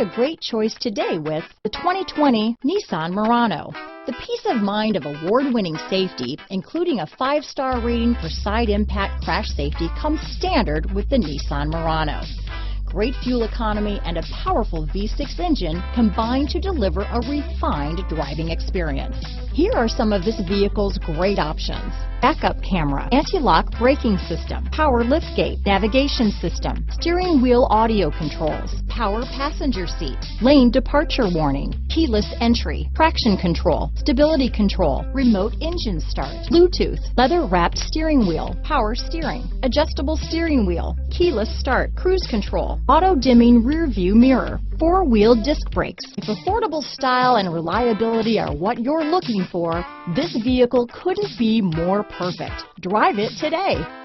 a great choice today with the 2020 Nissan Murano. The peace of mind of award-winning safety, including a 5-star rating for side impact crash safety, comes standard with the Nissan Murano. Great fuel economy and a powerful V6 engine combine to deliver a refined driving experience. Here are some of this vehicle's great options: backup camera, anti-lock braking system, power liftgate, navigation system, steering wheel audio controls, power passenger seat, lane departure warning, keyless entry, traction control, stability control, remote engine start, Bluetooth, leather-wrapped steering wheel, power steering, adjustable steering wheel, keyless start, cruise control, auto-dimming rear view mirror, 4-wheel disc brakes. If affordable style and reliability are what you're looking for, this vehicle couldn't be more perfect. Drive it today.